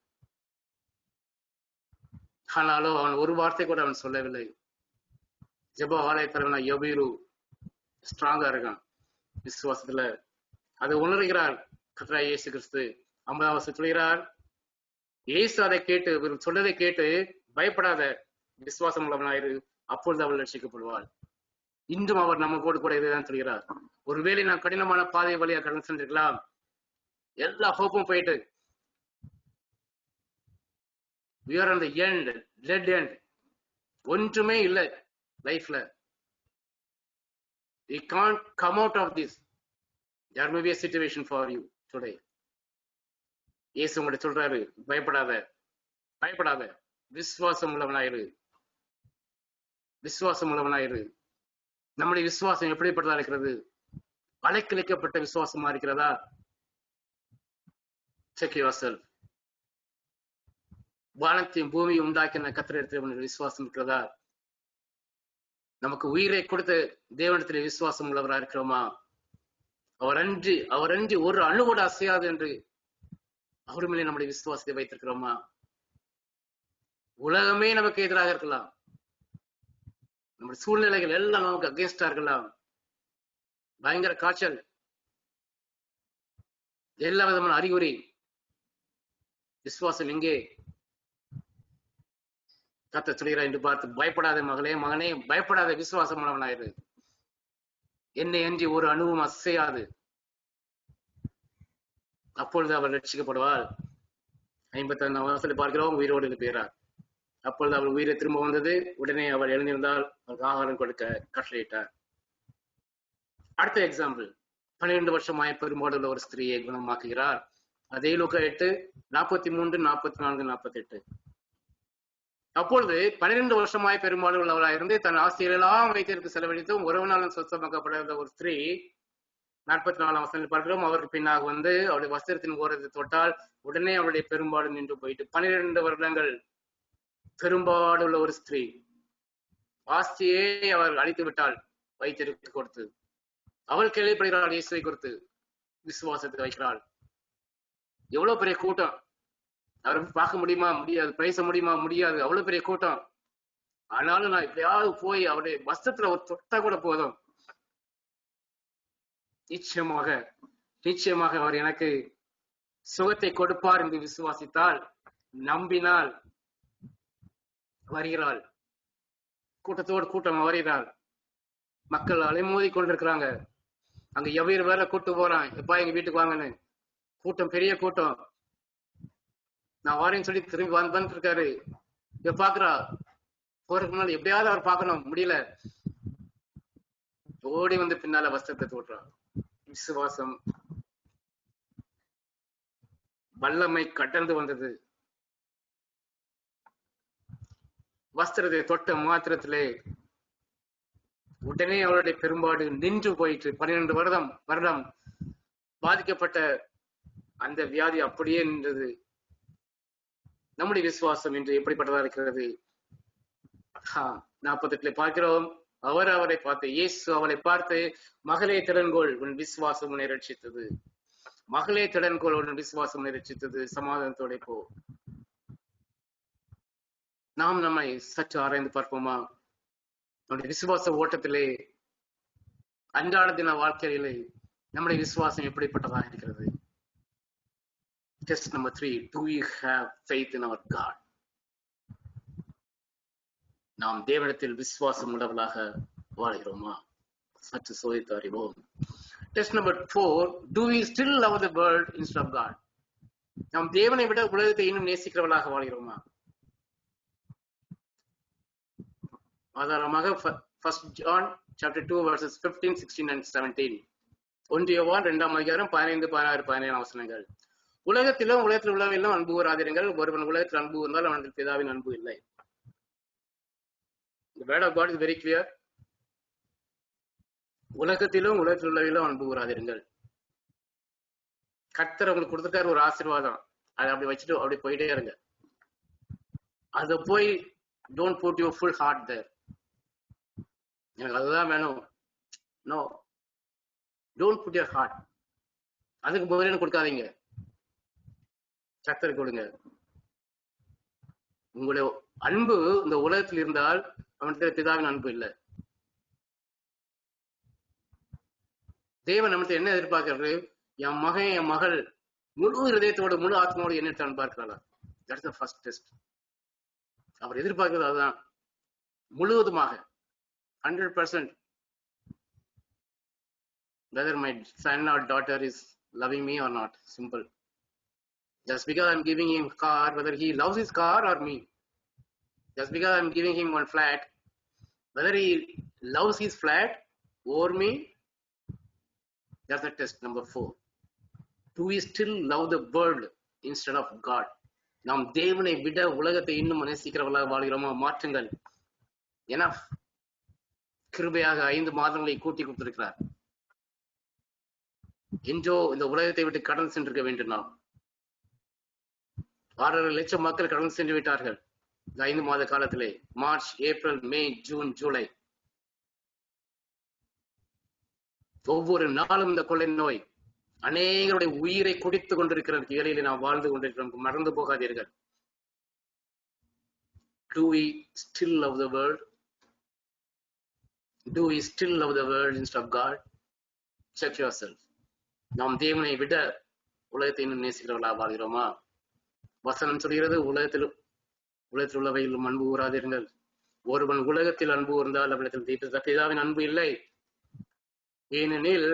ஆனாலும் அவன் ஒரு வார்த்தை கூட அவன் சொல்லவில்லை. ஜெப ஆலய தலைவனா யவீரு ஸ்ட்ராங்கா இருக்கான் விசுவாசத்துல. அதை உணர்கிறார் கர்த்தராகிய இயேசு கிறிஸ்து. 50வது சொல்கிறார், இயேசு அதை கேட்டு, இவர் சொன்னதை கேட்டு, பயப்படாத, விசுவாசம் உள்ளவனாயிரு, அப்பொழுது அவள் ரட்சிக்கப்படுவாள். இன்றும் அவர் நம்ம கூட இதுதான் சொல்கிறார். ஒருவேளை நான் கடினமான பாதை வழியா கடந்து சென்றிருக்கலாம், எல்லா ஹோப்பும் போயிட்டு, we are on the end, dead end, ஒன்றுமே இல்லை லைஃப்ல. We can't come out of this. There may be a situation for you today. இயேசு உங்கள்ட்ட சொல்றாரு, பயப்படாத, பயப்படாத, விசுவாசம் உள்ளவனாயிரு, விசுவாசம் உள்ளவனாயிரு. நம்முடைய விசுவாசம் எப்படிப்பட்டதா இருக்கிறது? அலைக்கழிக்கப்பட்ட விசுவாசமா இருக்கிறதா? Check yourself. வானத்தையும் பூமியை உண்டாக்கின கர்த்தரிடத்தில் விசுவாசம் இருக்கிறதா? நமக்கு உயிரை கொடுத்த தேவனிடத்தில் விசுவாசம் உள்ளவரா இருக்கிறோமா? அவரன்றி ஒரு அணு கூட அசையாது என்று அவர் மேலே நம்முடைய விசுவாசத்தை வைத்திருக்கிறோமா? உலகமே நமக்கு எதிராக இருக்கலாம், நம்முடைய சூழ்நிலைகள் எல்லாம் நமக்கு அகேன்ஸ்டா இருக்கலாம், பயங்கர காய்ச்சல், எல்லா விதமான அறிகுறி. விசுவாசம் எங்கே? கர்த்தர் சொல்கிறார் என்று பார்த்து, பயப்படாத மகளே, மகனே, பயப்படாத, விசுவாசம் உள்ளவனாயிரு. என்னை அன்றி ஒரு அணுவும் அசையாது. அப்பொழுது அவள் ரட்சிக்கப்படுவாள். 55ஆம் வசனத்தில் பார்க்கிறோம், உயிரோடு இருக்கிறார். அப்பொழுது அவள் உயிரை திரும்ப வந்தது. உடனே அவள் எழுந்திருந்தால் அவருக்கு ஆகாரம் கொடுக்க கட்டளையிட்டார். அடுத்த எக்ஸாம்பிள், 12 வருஷமாய் பெரும்பாடுள்ள ஒரு ஸ்திரீயை குணமாக்குகிறார். அதே லூக்கா 8, 43, 44, 48. அப்பொழுது 12 வருஷமாய் பெரும்பாடு உள்ளவராயிருந்து தன் ஆசிரியரெல்லாம் வைத்திருக்கு செலவழித்தும் ஒருவனாலும் சொந்தமாக்கப்படாத ஒரு ஸ்திரீ 44ஆம் வசனத்தில் பார்க்கிறோம், அவருக்கு பின்னாக வந்து அவருடைய வஸ்திரத்தின் ஓரத்தை தொட்டால் உடனே அவருடைய பெரும்பாடு நின்று போயிட்டு. 12 வருடங்கள் பெரும்பாடு உள்ள ஒரு ஸ்திரீ, ஆஸ்தியை அவர் அழித்து விட்டாள் வைத்திருக்கு கொடுத்து. அவள் கேள்விப்படுகிறாள் இயேசுவை குறித்து, விசுவாசத்தை வைக்கிறாள். எவ்வளவு பெரிய கூட்டம்! அவரை பார்க்க முடியுமா? முடியாது. பேச முடியுமா? முடியாது. அவ்வளவு பெரிய கூட்டம். ஆனாலும் நான் எப்படியாவது போய் அவருடைய வஸ்திரத்துல ஒரு தொட்டா கூட போதும், நிச்சயமாக அவர் எனக்கு சுகத்தை கொடுப்பார் என்று விசுவாசித்தால், நம்பினால் வருகிறாள். கூட்டத்தோடு கூட்டம் வருகிறாள். மக்கள் அலைமோதி கொண்டிருக்கிறாங்க. அங்க எவ்வளவு வேற கூட்டு போறான், எப்பா எங்க வீட்டுக்கு வாங்கன்னு. கூட்டம், பெரிய கூட்டம். நான் வாரேன்னு சொல்லி திரும்பி வந்துட்டு இருக்காரு. இவ பாக்குறா, போறதுக்கு முன்னாடி எப்படியாவது அவர் பார்க்கணும், முடியல. ஓடி வந்து பின்னால வஸ்திரத்தை தோற்றான். விசுவாசம் வல்லமை கடந்து வந்தது. வஸ்திரத்தை தொட்ட மாத்திரத்திலே உடனே அவருடைய பெரும்பாடு நின்று போயிற்று. 12 வருடம் பாதிக்கப்பட்ட அந்த வியாதி அப்படியே நின்றது. நம்முடைய விசுவாசம் இன்று எப்படிப்பட்டதா இருக்கிறது? 48 பார்க்கிறோம், அவரை பார்த்து, இயேசு அவளை பார்த்து, மகளே திடன்கொள், உன் விசுவாசம் உன்னை ரட்சித்தது. மகளே திடன்கொள், உன் விசுவாசம் உன்னை ரட்சித்தது. சமாதானத்தோட போ. நாம் நம்மை சற்று ஆராய்ந்து பார்ப்போமா? நம்முடைய விசுவாச ஓட்டத்திலே, அன்றாட தின வாழ்க்கையிலே நம்முடைய விசுவாசம் எப்படிப்பட்டதாக இருக்கிறது? Test number 3, do we have faith in our God? நாம் தேவனிடத்தில் விசுவாசம் உள்ளவர்களாக வாழ்கிறோமா? சற்று சோதித்து அறிவோம். Test number 4, do we still love the world instead of God? நாம் தேவனை விட உலகத்தை இன்னும் நேசிக்கிறவர்களாக வாழ்கிறோமா? ஆதாரமாக 1 John chapter 2 verses 15, 16 and 17. 1 யோவான் 2ஆம் அதிகாரம் 15, 16, 17 வசனங்கள். உலகத்தில் உள்ளவெல்லாம் அன்பு கூறாதீர்கள். ஒருவன் உலகத்தில் அன்பு இருந்தால் அவனது பிதாவின் அன்பு இல்லை. The word of God is very clear. உலகத்தில் உள்ளவெல்லாம் அன்பு கூறாதீர்கள். கர்த்தர் உங்களுக்கு கொடுத்துட்டாரு ஒரு ஆசீர்வாதம், அதை அப்படி வச்சுட்டு அப்படி போயிட்டே இருங்க. அதை போய் don't put your full heart there. எனக்கு அதுதான் வேணும். No, don't put your heart. அதுக்கு பதில் கொடுக்காதீங்க, கர்த்தருக்கு கொடுங்க. உங்களுடைய அன்பு இந்த உலகத்தில் இருந்தால் அவனுக்கு பிதாவின் அன்பு இல்லை. தேவன் நம்மகிட்ட என்ன எதிர்பார்க்கிறது? என் மகன், என் மகள் முழு இதயத்தோடு முழு ஆத்மாவோடு என்ன அன்பார்க்கிறாளா? That's the first test. அவர் எதிர்பார்க்கிறது அதுதான், முழுவதுமாக 100%. Whether my son or daughter is loving me or not, simple. Just because I'm giving him a car, whether he loves his car or me. Just because I'm giving him one flat, whether he loves his flat or me, that's the test number 4. Do we still love the world instead of God? நாம் தேவனை விட உலகத்தை இன்னும் நேசிக்கிறவர்களாக வாழ்கிறோமா? மாற்றுங்கள். Enough. கிருபையாக 5 மாதங்களை கூட்டி கொடுத்திருக்கிறார். என்றோ இந்த உலகத்தை விட்டு கடந்து சென்றிருக்க வேண்டும். நாம் 6.5 லட்சம் மக்கள் கடந்து சென்று விட்டார்கள் இந்த 5 மாத காலத்திலே. மார்ச், ஏப்ரல், மே, ஜூன், ஜூலை. ஒவ்வொரு நாளும் இந்த கொள்ளை நோய் அநேகருடைய உயிரை குடித்துக் கொண்டிருக்கிற வேளையிலே நாம் வாழ்ந்து கொண்டிருக்கிறோம். மறந்து போகாதீர்கள். Do we still love the world? Do we still love the world instead of God? Check yourself. நாம் தேவனை விட உலகத்தை இன்னும் நேசிக்கிறவர்களாக வாழ்கிறோமா? வசனம் சொல்கிறது, உலகத்தில் உள்ளவையிலும் அன்பு கூறாதீர்கள். ஒருவன் உலகத்தில் அன்பு கூர்ந்தால் அவனிடத்தில் பிதாவின் அன்பு இல்லை. ஏனெனில்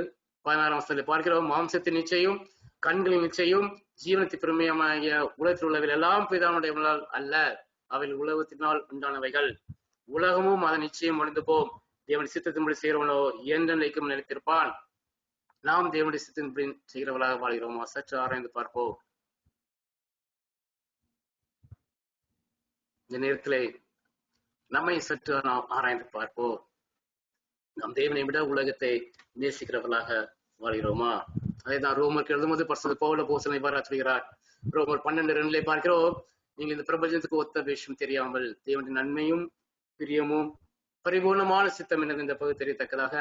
16ஆம் வசனத்தில் பார்க்கிறோம், மாம்சத்தின் நிச்சயம், கண்களின் நிச்சயம், ஜீவனத்தை பெருமையாகிய உலகத்தில் உள்ளவைகள் எல்லாம் பிதாவுடைய அல்ல, அவை உலகத்தினால் உண்டானவைகள். உலகமும் அதன் நிச்சயம் அழிந்து போம், தேவனுடைய சித்தத்தின்படி செய்கிறவனோ என்றென்றைக்கும் நிலைத்திருப்பான். நாம் தேவனுடைய சித்தத்தின்படி செய்கிறவர்களாக வாழ்கிறோமா? சற்று ஆராய்ந்து பார்ப்போம். இந்த நேரத்திலே நம்மை சற்று ஆராய்ந்து பார்ப்போம். நாம் தேவனை விட உலகத்தை நேசிக்கிறவர்களாக வாழ்கிறோமா? அதைதான் ரோமருக்கு எழுதும்போது பரிசுத்த பவுல் அப்போஸ்தலன் இவ்வாறு சொல்கிறார். ரோமர் 12:2 பார்க்கிறோம், நீங்கள் இந்த பிரபஞ்சத்துக்கு ஒத்த விஷயம் தெரியாமல் தேவனுடைய நன்மையும் பிரியமும் பரிபூர்ணமான சித்தம் என்னது இந்த பகுதி தெரியத்தக்கதாக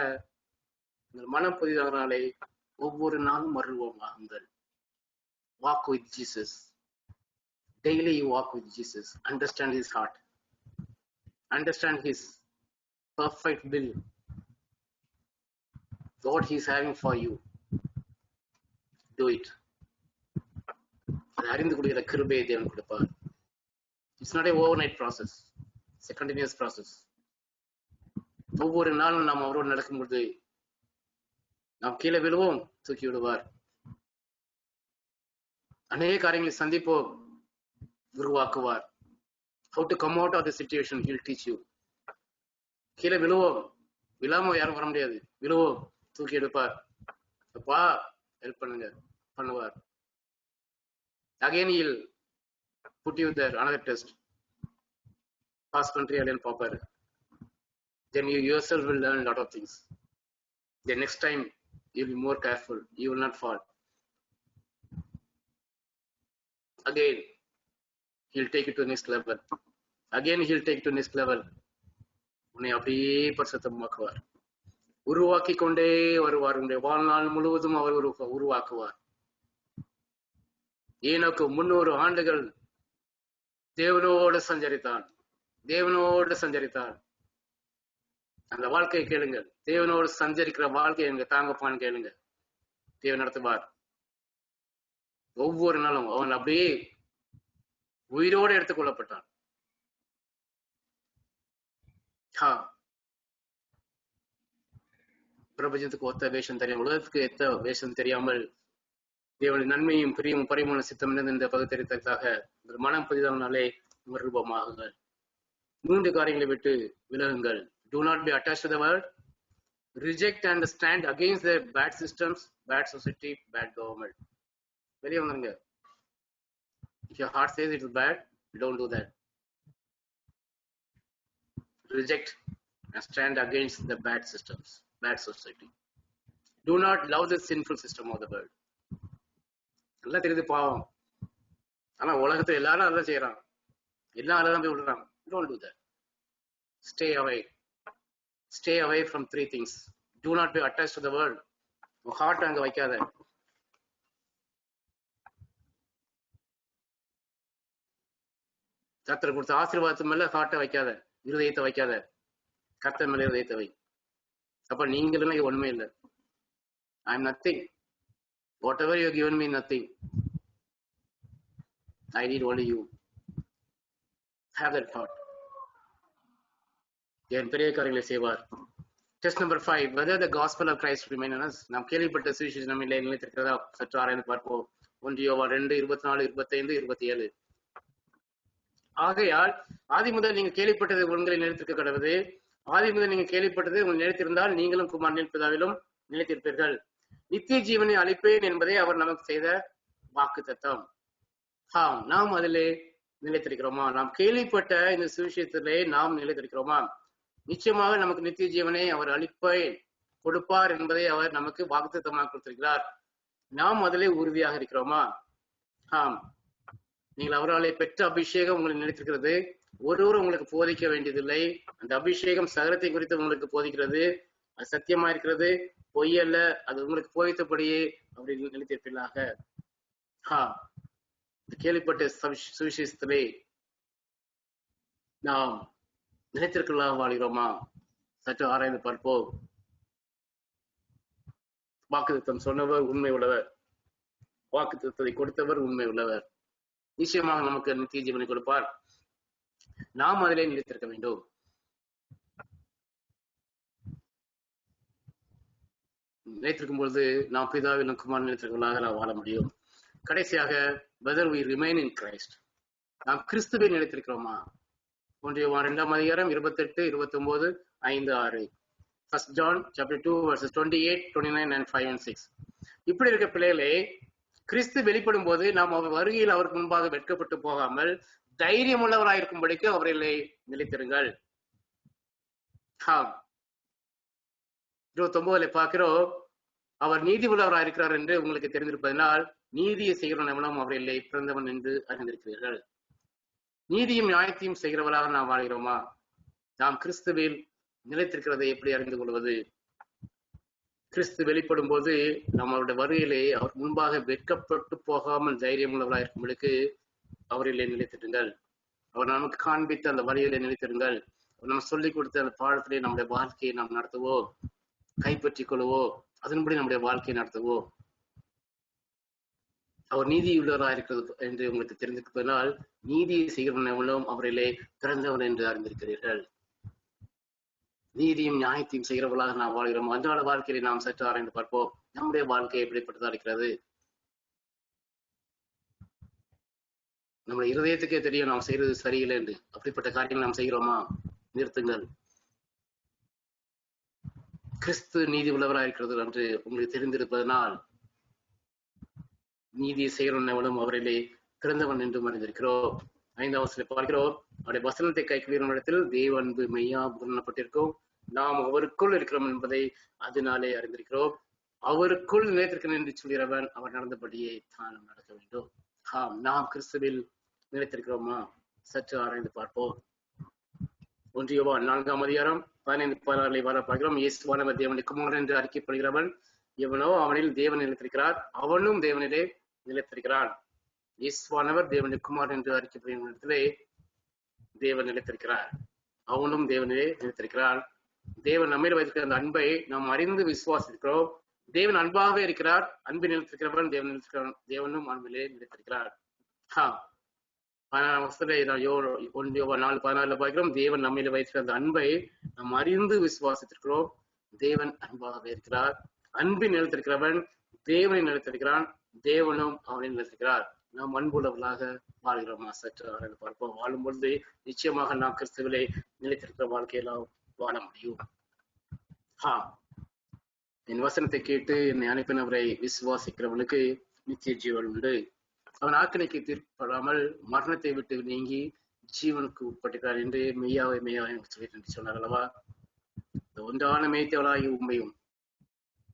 உங்கள் மனம் புதிதானாலே ஒவ்வொரு நாளும் மறுரூபமாகுங்கள். Walk with Jesus. Daily you walk with Jesus. Understand his heart. Understand his perfect will. What he is having for you. Do it. அதை அறிந்து கொள்கிற கிருபையை தேவன் கொடுப்பார். It's not a overnight process. It's a continuous process. ஒவ்வொரு நாளும் நாம் அவரோடு நடக்கும்போது நாம் கீழே விழுவோம், தூக்கி விடுவார். அநேக காரியங்களை சந்திப்போம், உருவாக்குவார். How to come out of the situation, he'll teach you. கீழே விழுவோம், விழாம யாரும் வர முடியாது. விழுவோம், தூக்கி எடுப்பார். அப்பா ஹெல்ப் பண்ணுங்க, பண்ணுவார். Again he'll put you there, another test. Pass country alien popper. Then you yourself will learn a lot of things. The next time you'll be more careful, you will not fall. Again he'll take you to the next level. Again he'll take you to the next level. உன்னை அப்படியே பரிசுத்தமாக்குவார். உருவாக்கி கொண்டே வருவார். உன்னுடைய வாழ்நாள் முழுவதும் அவர் உருவாக்குவார். ஏனோக்கு 300 ஆண்டுகள் தேவனோடு சஞ்சரித்தான். தேவனோடு சஞ்சரித்தான். அந்த வாழ்க்கையை கேளுங்க. தேவனோடு சஞ்சரிக்கிற வாழ்க்கையை எங்க தாங்கப்பான்னு கேளுங்க. தேவன் நடத்துவார். ஒவ்வொரு நாளும் அவன் அப்படியே உயிரோடு எடுத்துக் கொள்ளப்பட்டான். பிரபஞ்சத்துக்கு ஒத்த வேஷம் தெரியாமல், உலகத்துக்கு ஏத்த வேஷம் தெரியாமல் தேவனுடைய நன்மையும் பிரியமும் பரிமாண சித்தம் இந்த பகுத்தறித்ததாக மனம் புதிதானாலே ரூபமாகுங்கள். 3 காரியங்களை விட்டு விலகுங்கள். Do not be attached to the world. Reject and stand against the bad systems, bad society, bad government. வெளியே வந்துருங்க. If your heart says it is bad, don't do that. Reject and stand against the bad systems, bad society. Do not love the sinful system of the world. எல்லாம் தெரியுது பாவம், ஆனா உலகத்துல எல்லாரும் அதான் செய்யறான், எல்லாம் அதான் போய் விடுறான். Don't do that. Stay away from 3 things. Do not be attached to the world. உன் ஹார்ட் அங்க வைக்காத. கர்த்தர் கொடுத்த ஆசீர்வாதத்து மேல ஹார்ட்டை வைக்காத, இருதயத்தை வைக்காத. கர்த்தர் மேல இருதயத்தை வை. அப்ப நீங்க இல்லைன்னா ஒண்ணுமே இல்லை. I am nothing. Whatever you have given me, nothing. I need only you. Have that thought. என் பெரிய காரியங்களை செய்வார். Test number 5. Whether the gospel of Christ remain in us. நாம் கேள்விப்பட்ட சுவிசேஷம் நம்ம நிலைத்திருக்கிறதா சற்று ஆராய்ந்து பார்ப்போம். 1 யோவான் 2, 24, 25, 27. ஆகையால் ஆதி முதல் நீங்கள் கேள்விப்பட்டது உங்களை நிலைத்திருக்க கடவுது. ஆதி முதல் நீங்க கேள்விப்பட்டது உங்கள் நிலைத்திருந்தால் நீங்களும் குமாரனின் பிதாவிலும் நிலைத்திருப்பீர்கள். நித்திய ஜீவனை அளிப்பேன் என்பதை அவர் நமக்கு செய்த வாக்குத்தத்தம். நாம் அதிலே நிலைத்திருக்கிறோமா? நாம் கேள்விப்பட்ட இந்த சுவிசேஷத்திலே நாம் நிலைத்திருக்கிறோமா? நிச்சயமாக நமக்கு நித்திய ஜீவனை அவர் அளிப்பேன் கொடுப்பார் என்பதை அவர் நமக்கு வாக்குத்தத்தமாக கொடுத்திருக்கிறார். நாம் அதிலே உறுதியாக இருக்கிறோமா? நீங்கள் அவராலே பெற்ற அபிஷேகம் உங்களுக்கு நினைத்திருக்கிறது. ஒருவரும் உங்களுக்கு போதிக்க வேண்டியதில்லை. அந்த அபிஷேகம் சகலத்தை குறித்து உங்களுக்கு போதிக்கிறது. அது சத்தியமா இருக்கிறது, பொய் அல்ல. அது உங்களுக்கு போதித்தபடியே அப்படி நினைத்திருப்பீர்களாக. கேள்விப்பட்ட சுவிசேஷத்திலே நாம் நினைத்திருக்கலாம் வாழ்கிறோமா? சற்று ஆராய்ந்து பார்ப்போம். வாக்குத்தத்தம் சொன்னவர் உண்மை உள்ளவர், வாக்குத்தத்தை கொடுத்தவர் உண்மை உள்ளவர். நிச்சயமாக நமக்கு நித்திய ஜீவனை கொடுப்பார். நாம் அதிலே நிலைத்திருக்க வேண்டும். நிலைத்திருக்கும் பொழுது நாம் பிதாவிலும் குமாரன் நிலைத்திருக்கலாக நாம் வாழ முடியும். கடைசியாக, whether we remain in Christ, நாம் கிறிஸ்துவை நிலைத்திருக்கிறோமா? 1 யோவான் 2 அதிகாரம் 28, 29, 5, 6. 1 John chapter 2 verses 28, 29 and 5 and 6. இப்படி இருக்க பிள்ளைகளே, கிறிஸ்து வெளிப்படும் போது நாம் அவர் வருகையில் அவருக்கு முன்பாக வெட்கப்பட்டு போகாமல் தைரியம் உள்ளவராயிருக்கும்படிக்கு அவர்களை நிலைத்திருங்கள். 29 பார்க்கிறோம், அவர் நீதி உள்ளவராயிருக்கிறார் என்று உங்களுக்கு தெரிந்திருப்பதனால் நீதியை செய்கிறவனும் அவர்களை பிறந்தவன் என்று அறிந்திருக்கிறீர்கள். நீதியும் நியாயத்தையும் செய்கிறவர்களாக நாம் வாழ்கிறோமா? நாம் கிறிஸ்துவில் நிலைத்திருக்கிறதை எப்படி அறிந்து கொள்வது? கிறிஸ்து வெளிப்படும் போது நம்மளுடைய வருகையிலே அவர் முன்பாக வெட்கப்பட்டு போகாமல் தைரியம் உள்ளவர்களாக இருக்கும்படிக்கு அவரிலே நிலைத்திருங்கள். அவர் நமக்கு காண்பித்த அந்த வழியிலே நிலைத்திருங்கள். நம்ம சொல்லிக் கொடுத்த அந்த பாடத்திலே நம்முடைய வாழ்க்கையை நாம் நடத்துவோம், கைப்பற்றிக் கொள்வோம், அதன்படி நம்முடைய வாழ்க்கையை நடத்துவோம். அவர் நீதி உள்ளவராக இருக்கிறது என்று உங்களுக்கு தெரிந்திருப்பதனால் நீதியை செய்கிறவன் எவ்வளவு அவரிலே பிறந்தவன் என்று அறிந்திருக்கிறீர்கள். நீதியும் நியாயத்தையும் செய்கிறவர்களாக நாம் வாழ்கிறோம். அன்றாட வாழ்க்கையை நாம் சற்று ஆராய்ந்து பார்ப்போம். நம்முடைய வாழ்க்கை எப்படிப்பட்டதா இருக்கிறது? நம்முடைய இருதயத்துக்கே தெரியும் நாம் செய்யறது சரியில்லை என்று. அப்படிப்பட்ட காரியங்கள் நாம் செய்கிறோமா? நிறுத்துங்கள். கிறிஸ்து நீதி உள்ளவராக இருக்கிறது என்று உங்களுக்கு தெரிந்திருப்பதனால் நீதியை செய்கிறவன் எவ்வளவு அவரிலே பிறந்தவன் என்று அறிந்திருக்கிறோம். 5ஆம் வசனத்தை பார்க்கிறோம், அவருடைய வசனத்தை கைக்குள்ளும் இடத்தில் தேவ அன்பு மெய்யா பூரணப்பட்டிருக்கும். நாம் அவருக்குள் இருக்கிறோம் என்பதை அதனாலே அறிந்திருக்கிறோம். அவருக்குள் நிலைத்திருக்கிறேன் என்று சொல்கிறவன் அவர் நடந்தபடியே தான் நடக்க வேண்டும். நாம் கிறிஸ்துவில் நிலைத்திருக்கிறோமா? சற்று ஆராய்ந்து பார்ப்போம். 1 யோவான் 4ஆம் அதிகாரம் 15-16 வர பார்க்கிறோம். இயேசுவானவர் தேவனுடைய குமாரன் என்று அறிக்கைப்படுகிறவன் எவனோ அவனில் தேவன் நிலைத்திருக்கிறார், அவனும் தேவனிலே நிலைத்திருக்கிறான். இயேசுவானவர் தேவனுடைய குமாரன் என்று அறிக்கைப்படுகிற இடத்திலே தேவன் நிலைத்திருக்கிறார், அவனும் தேவனிலே நிலைத்திருக்கிறான். தேவன் நம்மில் வைத்திருக்கிற அந்த அன்பை நாம் அறிந்து விசுவாசிக்கிறோம். தேவன் அன்பாகவே இருக்கிறார். அன்பில் நிலைத்திருக்கிறவன் தேவன் நிலைத்திருக்கிறான், தேவனும் அன்பிலே நிலைத்திருக்கிறார். 1 யோவான் 4:14 பார்க்கிறோம், தேவன் நம்மில் வைத்திருக்கிற அந்த அன்பை நாம் அறிந்து விசுவாசித்திருக்கிறோம். தேவன் அன்பாகவே இருக்கிறார். அன்பில் நிலைத்திருக்கிறவன் தேவனை நிலைத்திருக்கிறான், தேவனும் அவனை நிலைத்திருக்கிறார். நாம் அன்புள்ளவர்களாக வாழ்கிறோமா? சற்று ஆராய்ந்து பார்ப்போம். வாழும் பொழுது நிச்சயமாக நாம் கிறிஸ்துவிலே நிலைத்திருக்கிற வாழ்க்கையெல்லாம் வாழ முடியும். என் வசனத்தை கேட்டு என்னை அனுப்பினவரை விசுவாசிக்கிறவனுக்கு நித்திய ஜீவன் உண்டு. அவன் ஆக்கினைக்கு தீர்ப்படாமல் மரணத்தை விட்டு நீங்கி ஜீவனுக்கு உட்பட்டிருக்கிறார் என்று மெய்யாவை சொல்லிட்டு சொன்னார் அல்லவா? இந்த ஒன்றான மேய்த்தவளாகிய உண்மையும்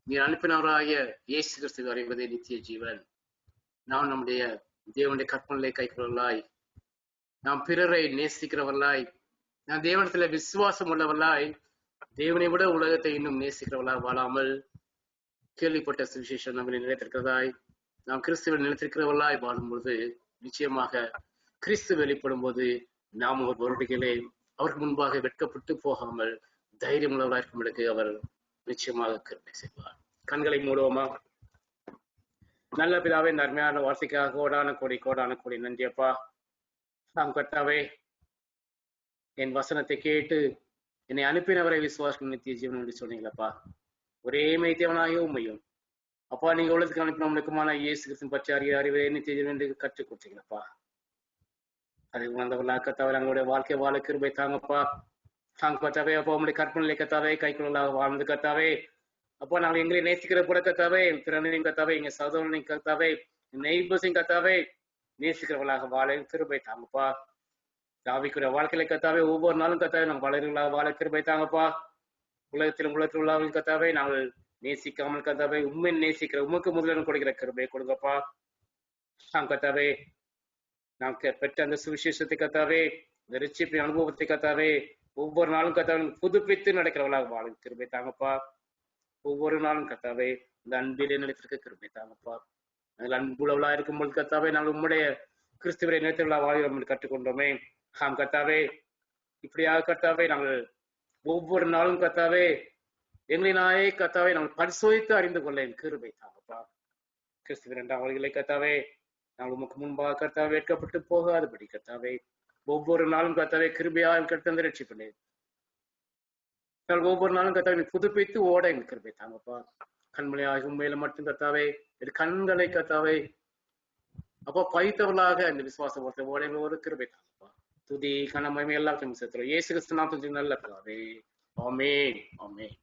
நீ அனுப்பினவராகிய இயேசு கிறிஸ்துவை அறிவதே நித்திய ஜீவன். நாம் நம்முடைய தேவனுடைய கற்பனை கைக்கிறவர்களாய், நாம் பிறரை நேசிக்கிறவர்களாய், நாம் தேவனத்துல விசுவாசம் உள்ளவர்களாய், தேவனை விட உலகத்தை இன்னும் நேசிக்கிறவர்களாய் வாழாமல் கேள்விப்பட்ட சுவிசேஷம் நம்மளை நிலைத்திருக்கிறதாய், நாம் கிறிஸ்துவில் நிலைத்திருக்கிறவர்களாய் வாழும்பொழுது நிச்சயமாக கிறிஸ்து வெளிப்படும் போது நாம் ஒரு வருடைகளே அவருக்கு முன்பாக வெட்கப்பட்டு போகாமல் தைரியம் உள்ளவராக இருக்கும்படிக்கு அவர் நிச்சயமாக கிருபை செய்வார். கண்களை மூடுவோமா? நல்ல பிதாவே, இந்த அருமையான வார்த்தைக்காக கோடான கோடி நன்றி அப்பா. நாம் கர்த்தாவே, என் வசனத்தை கேட்டு என்னை அனுப்பினவரை விசுவாசம் நித்திய ஜீவன் என்று சொன்னீங்களப்பா. ஒரே மெய்த்தேவனாக உண்மையும் அப்பா, நீங்க உலகத்துக்கு அனுப்பின உங்களுக்குமான இயேசு கிறிஸ்துவின் பற்றி அறிவே நித்திய ஜீவன் என்று கற்றுக் கொடுத்தீங்களப்பா. அதை உணர்ந்தவர்களா கர்த்தாவே நம்மளுடைய வாழ்க்கை வாழ கிருபை தாங்கப்பா. தாங்க கர்த்தாவே, அப்பா உங்களுடைய கற்பனை கர்த்தாவே கைக்குள்ளாக வாழ்ந்து கர்த்தாவே, அப்போ நாங்கள் எங்களை நேசிக்கிற கூட கர்த்தாவே, பிறனையும் கர்த்தாவே, எங்க சகோதரனையும் கர்த்தாவே, நெய்பர்ஸையும் கர்த்தாவே நேசிக்கிறவர்களாக வாழ கிருபை தாங்கப்பா. ஆவிக்குரிய வாழ்க்கையில கர்த்தாவே ஒவ்வொரு நாளும் கர்த்தாவே நாங்கள் வளர்களாக வாழ கிருபை தாங்கப்பா. உலகத்தில் உள்ளவர்கள் கர்த்தாவே நாங்கள் நேசிக்காமல் கர்த்தாவே உண்மை நேசிக்கிற உமக்கு முதலிடம் கொடுக்கிற கிருபை கொடுங்கப்பா. கர்த்தாவே நாம் பெற்ற அந்த சுவிசேஷத்தை கத்தாவே, இந்த ரட்சிப்பின் அனுபவத்தை கத்தாவே, ஒவ்வொரு நாளும் கத்தாவே புதுப்பித்து நடக்கிறவளாக வாழும் கிருபை தாங்கப்பா. ஒவ்வொரு நாளும் கத்தாவே இந்த அன்பிலே நிலைத்திருக்க கிருபை தாங்கப்பா. நாங்கள் அன்புள்ளவளா இருக்கும்போது கத்தாவே, நாங்கள் உம்முடைய கிறிஸ்துவரை நிலைத்தவளா வாழ்கிறோம் கற்றுக்கொண்டோமே. ஆம் கத்தாவே, இப்படியாக கத்தாவே நாங்கள் ஒவ்வொரு நாளும் கத்தாவே எங்களை நாயே கத்தாவே நாங்கள் பரிசோதித்து அறிந்து கொள்ள என் கிருபை தாங்கப்பா. கிறிஸ்துவின் இரண்டாம் வழிகளை கத்தாவே நாங்கள் உமக்கு முன்பாக கத்தாவே வெட்கப்பட்டு போகாதபடி கத்தாவே ஒவ்வொரு நாளும் கத்தாவே கிருபையாக கத்தந்து ரட்சிப்பேன். நாங்கள் ஒவ்வொரு நாளும் கத்தாவே புதுப்பித்து ஓட எங்கள் கிருபை தாங்கப்பா. கண்மலையாக உண்மையில மட்டும் கத்தாவே கண்களை கத்தாவே அப்போ பைத்தவர்களாக இந்த விசுவாச ஓட ஒரு கிருபை தாங்கப்பா. துதி கனமயமே எல்லாத்தையும் சேர்த்துறோம். இயேசு கிறிஸ்து நாமத்தில் நல்ல பிதாவே. ஆமென் ஆமென்.